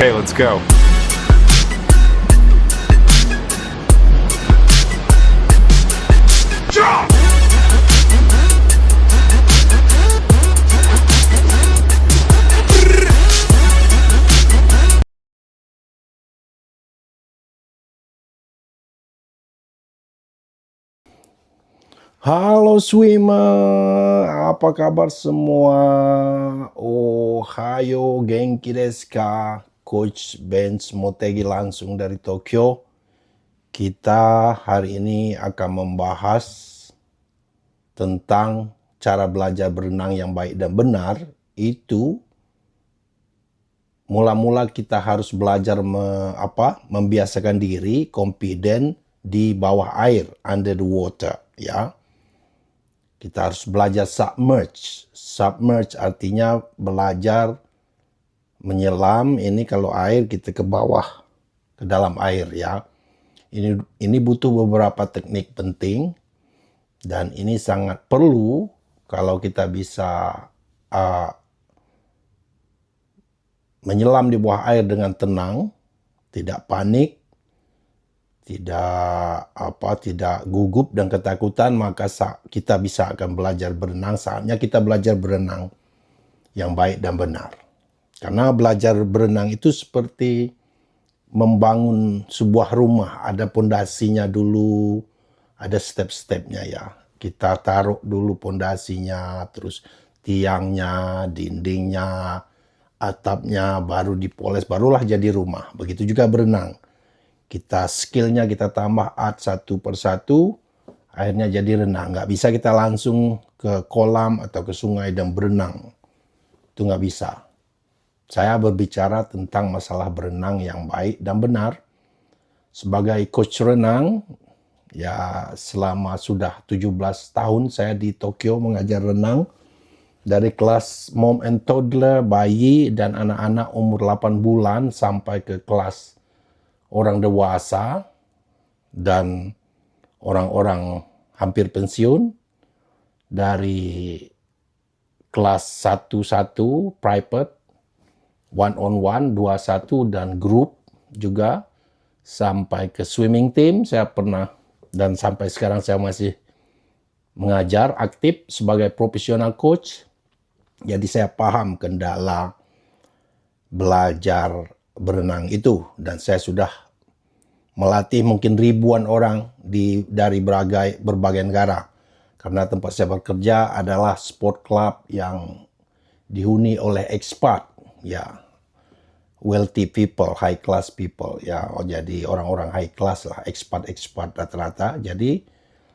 Hey, let's go. Halo swimmer, apa kabar semua? Ohayo, genki desu ka? Coach Benz Motegi langsung dari Tokyo. Kita hari ini akan membahas tentang cara belajar berenang yang baik dan benar. Itu mula-mula kita harus belajar membiasakan diri, confident di bawah air, under the water, ya. Kita harus belajar submerge. Submerge artinya belajar menyelam. Ini kalau air kita ke bawah, ke dalam air, ya. Ini butuh beberapa teknik penting dan ini sangat perlu kalau kita bisa menyelam di bawah air dengan tenang, tidak panik, tidak gugup dan ketakutan, maka kita bisa akan belajar berenang. Saatnya kita belajar berenang yang baik dan benar. Karena belajar berenang itu seperti membangun sebuah rumah. Ada pondasinya dulu, ada step-stepnya ya. Kita taruh dulu pondasinya, terus tiangnya, dindingnya, atapnya, baru dipoles, barulah jadi rumah. Begitu juga berenang. Kita skillnya kita tambah art satu persatu, akhirnya jadi renang. Nggak bisa kita langsung ke kolam atau ke sungai dan berenang. Itu nggak bisa. Saya berbicara tentang masalah berenang yang baik dan benar. Sebagai coach renang, ya selama sudah 17 tahun saya di Tokyo mengajar renang. Dari kelas mom and toddler, bayi, dan anak-anak umur 8 bulan sampai ke kelas orang dewasa dan orang-orang hampir pensiun, dari kelas 1-1 private, one on one, 2-1 dan grup juga, sampai ke swimming team saya pernah, dan sampai sekarang saya masih mengajar aktif sebagai profesional coach. Jadi saya paham kendala belajar berenang itu, dan saya sudah melatih mungkin ribuan orang dari berbagai negara. Karena tempat saya bekerja adalah sport club yang dihuni oleh expat, ya, wealthy people, high class people, ya. Jadi orang-orang high class lah, expat rata-rata. Jadi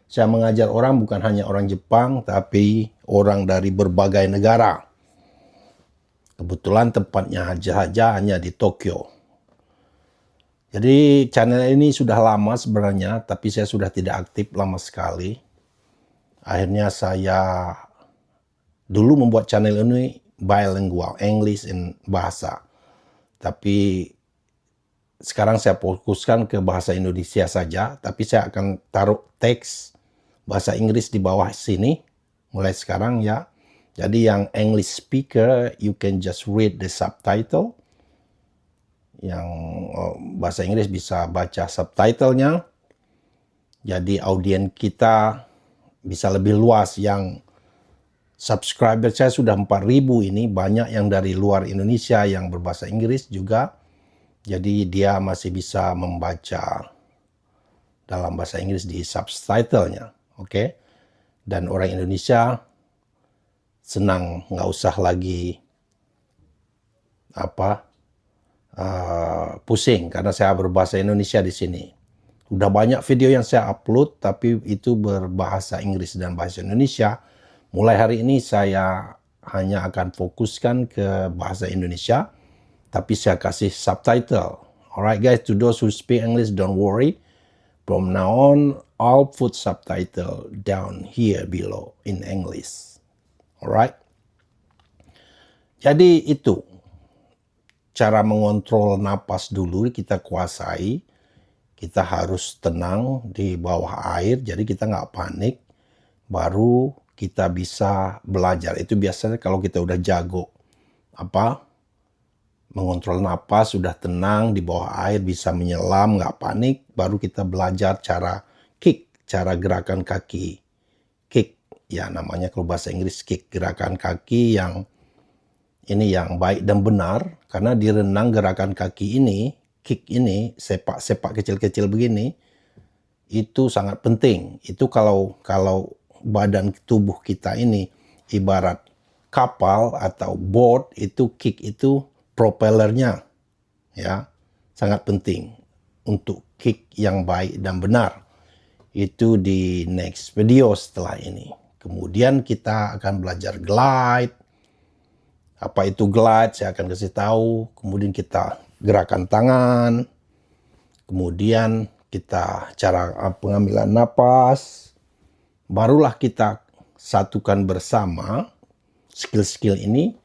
saya mengajar orang bukan hanya orang Jepang, tapi orang dari berbagai negara. Kebetulan tempatnya saja hanya di Tokyo. Jadi channel ini sudah lama sebenarnya, tapi saya sudah tidak aktif lama sekali. Akhirnya saya dulu membuat channel ini bilingual, English dan bahasa. Tapi sekarang saya fokuskan ke bahasa Indonesia saja, tapi saya akan taruh teks bahasa Inggris di bawah sini mulai sekarang, ya. Jadi yang English speaker, you can just read the subtitle. Yang bahasa Inggris bisa baca subtitlenya. Jadi audien kita bisa lebih luas. Yang subscriber saya sudah 4.000 ini, banyak yang dari luar Indonesia yang berbahasa Inggris juga. Jadi dia masih bisa membaca dalam bahasa Inggris di subtitlenya, oke? Dan orang Indonesia senang, nggak usah lagi pusing karena saya berbahasa Indonesia di sini. Udah banyak video yang saya upload, tapi itu berbahasa Inggris dan bahasa Indonesia. Mulai hari ini saya hanya akan fokuskan ke bahasa Indonesia, tapi saya kasih subtitle. Alright guys, to those who speak English, don't worry. From now on, I'll put subtitle down here below in English. Alright. Jadi itu cara mengontrol napas dulu kita kuasai. Kita harus tenang di bawah air, jadi kita nggak panik. Baru kita bisa belajar. Itu biasanya kalau kita udah jago mengontrol napas, sudah tenang di bawah air, bisa menyelam, nggak panik, baru kita belajar cara kick, cara gerakan kaki. Kick, ya namanya kalau bahasa Inggris kick, gerakan kaki yang ini yang baik dan benar, karena di renang gerakan kaki ini, kick ini, sepak-sepak kecil-kecil begini, itu sangat penting. Itu kalau badan tubuh kita ini ibarat kapal atau boat, itu kick itu propellernya, ya, sangat penting untuk kick yang baik dan benar. Itu di next video setelah ini. Kemudian kita akan belajar glide. Apa itu glide? Saya akan kasih tahu. Kemudian kita gerakan tangan. Kemudian kita cara pengambilan napas. Barulah kita satukan bersama skill-skill ini,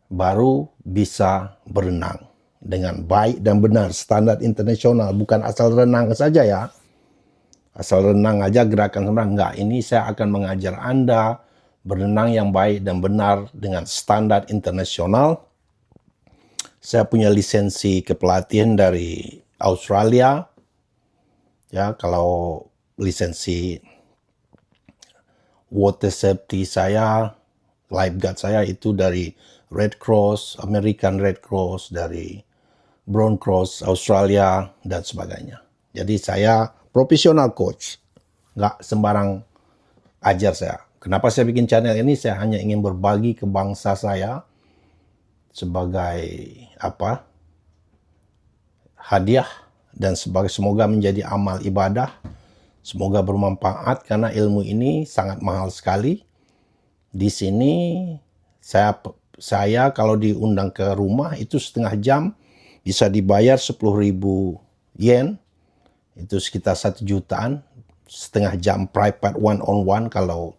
baru bisa berenang dengan baik dan benar, standar internasional, bukan asal renang saja ya. Asal renang aja gerakan renang, enggak. Ini saya akan mengajar Anda berenang yang baik dan benar dengan standar internasional. Saya punya lisensi kepelatihan dari Australia. Ya, kalau lisensi water safety saya, lifeguard saya itu dari Red Cross, American Red Cross, dari Brown Cross, Australia, dan sebagainya. Jadi saya profesional coach, nggak sembarang ajar saya. Kenapa saya bikin channel ini? Saya hanya ingin berbagi ke bangsa saya sebagai hadiah dan semoga menjadi amal ibadah. Semoga bermanfaat karena ilmu ini sangat mahal sekali. Di sini saya kalau diundang ke rumah itu setengah jam bisa dibayar 10.000 yen. Itu sekitar 1 jutaan. Setengah jam private one on one. Kalau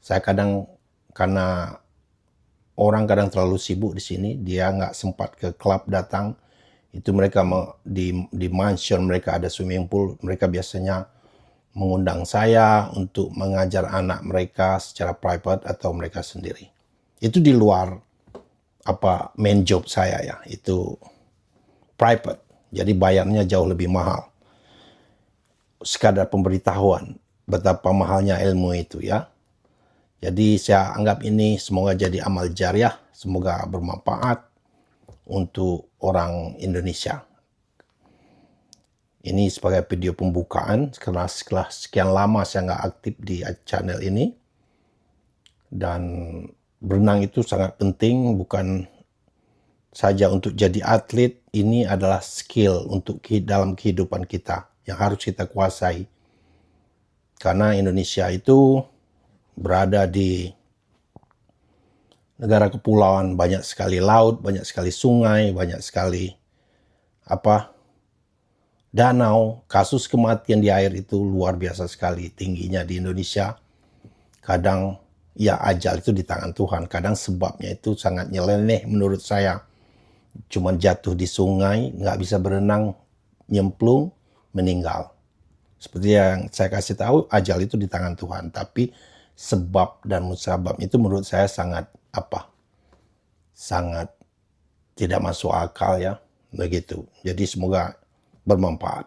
saya kadang, karena orang kadang terlalu sibuk di sini, dia nggak sempat ke klub datang. Itu mereka di mansion mereka ada swimming pool, mereka biasanya mengundang saya untuk mengajar anak mereka secara private atau mereka sendiri. Itu di luar main job saya ya, itu private. Jadi bayarnya jauh lebih mahal. Sekadar pemberitahuan betapa mahalnya ilmu itu ya. Jadi saya anggap ini semoga jadi amal jariah, semoga bermanfaat untuk orang Indonesia. Ini sebagai video pembukaan, karena setelah sekian lama saya nggak aktif di channel ini. Dan berenang itu sangat penting, bukan saja untuk jadi atlet, ini adalah skill untuk dalam kehidupan kita yang harus kita kuasai. Karena Indonesia itu berada di negara kepulauan, banyak sekali laut, banyak sekali sungai, banyak sekali danau. Kasus kematian di air itu luar biasa sekali tingginya di Indonesia. Kadang ya ajal itu di tangan Tuhan, kadang sebabnya itu sangat nyeleneh menurut saya. Cuman jatuh di sungai, nggak bisa berenang, nyemplung, meninggal. Seperti yang saya kasih tahu, ajal itu di tangan Tuhan. Tapi sebab dan musabab itu menurut saya sangat sangat tidak masuk akal ya, begitu. Jadi semoga bermanfaat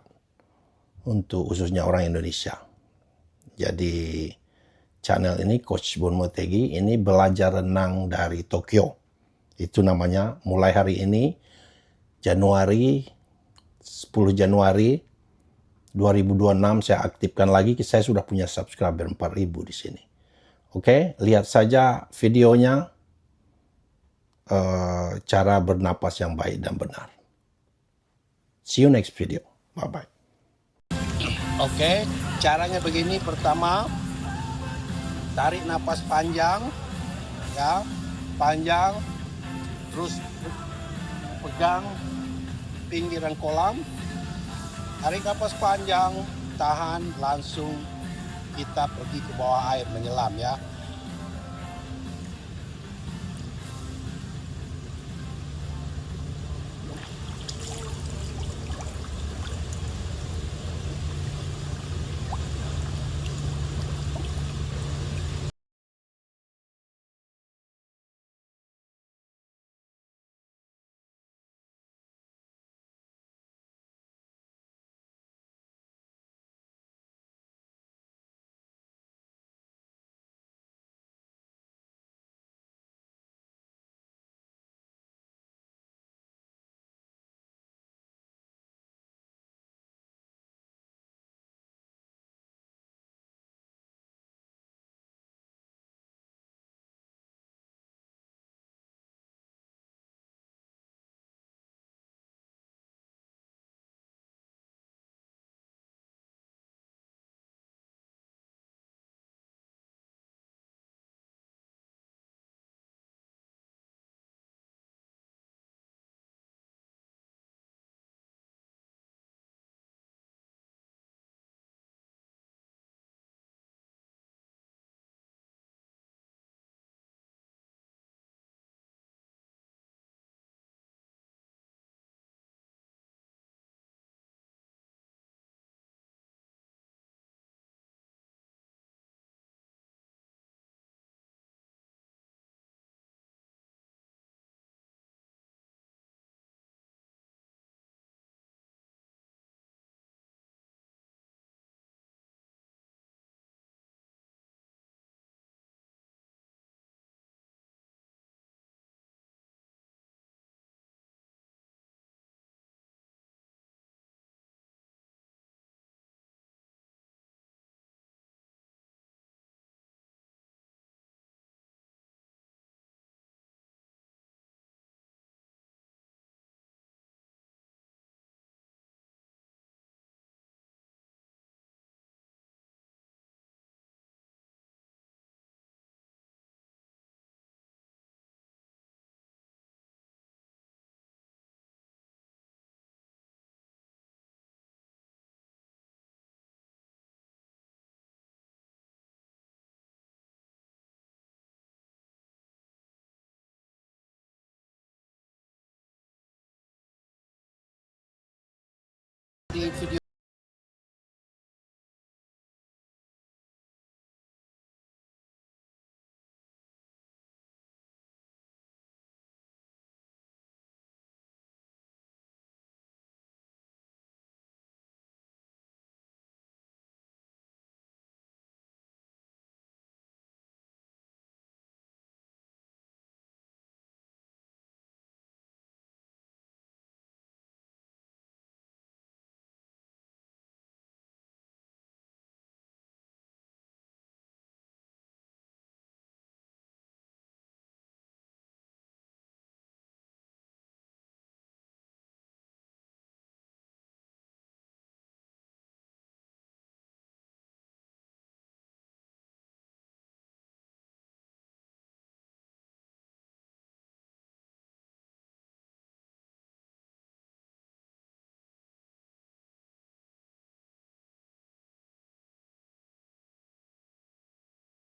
untuk khususnya orang Indonesia. Jadi channel ini Coach Bon Motegi ini belajar renang dari Tokyo. Itu namanya mulai hari ini Januari 10 Januari 2026 saya aktifkan lagi. Saya sudah punya subscriber 4.000 di sini. Oke, lihat saja videonya, cara bernapas yang baik dan benar. See you next video. Bye-bye. Oke, caranya begini. Pertama, tarik napas panjang, ya, panjang, terus pegang pinggiran kolam, tarik napas panjang, tahan, langsung kita pergi ke bawah air menyelam ya.